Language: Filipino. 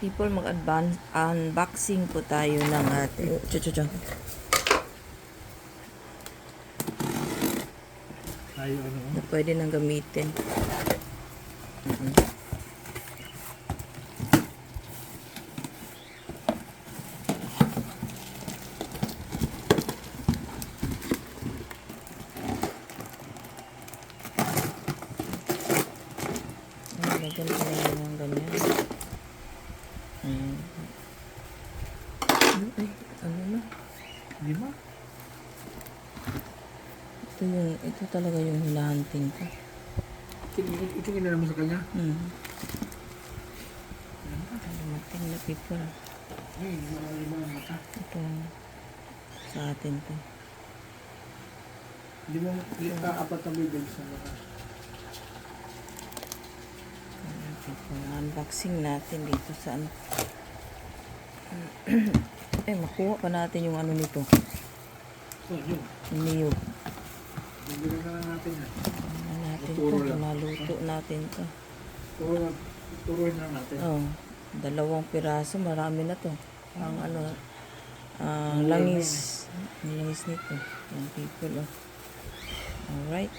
People, mag-unboxing po tayo ng ating Tayo ano? na pwede nang gamitin. Lagyan ko na yun ng ganyan. Ay, ano na? Di ba? Ito talaga yung hinahanting ko. Ito kinala mo sa kanya? Dumating na people. Ay, lima ang mata. Ito sa atin to. Di mo, apat na bibig sa mata. Unboxing natin dito sa ano. Makuha pa natin yung ano nito. So, yun. Yung niyog. Bibigyan na lang natin yan. Ano natin Turo to? lang. Maluto natin to. Turuin na natin. Oh, 2 piraso. Marami na to. Ang ano, langis. Ang langis nito. Yung people, oh. Alright.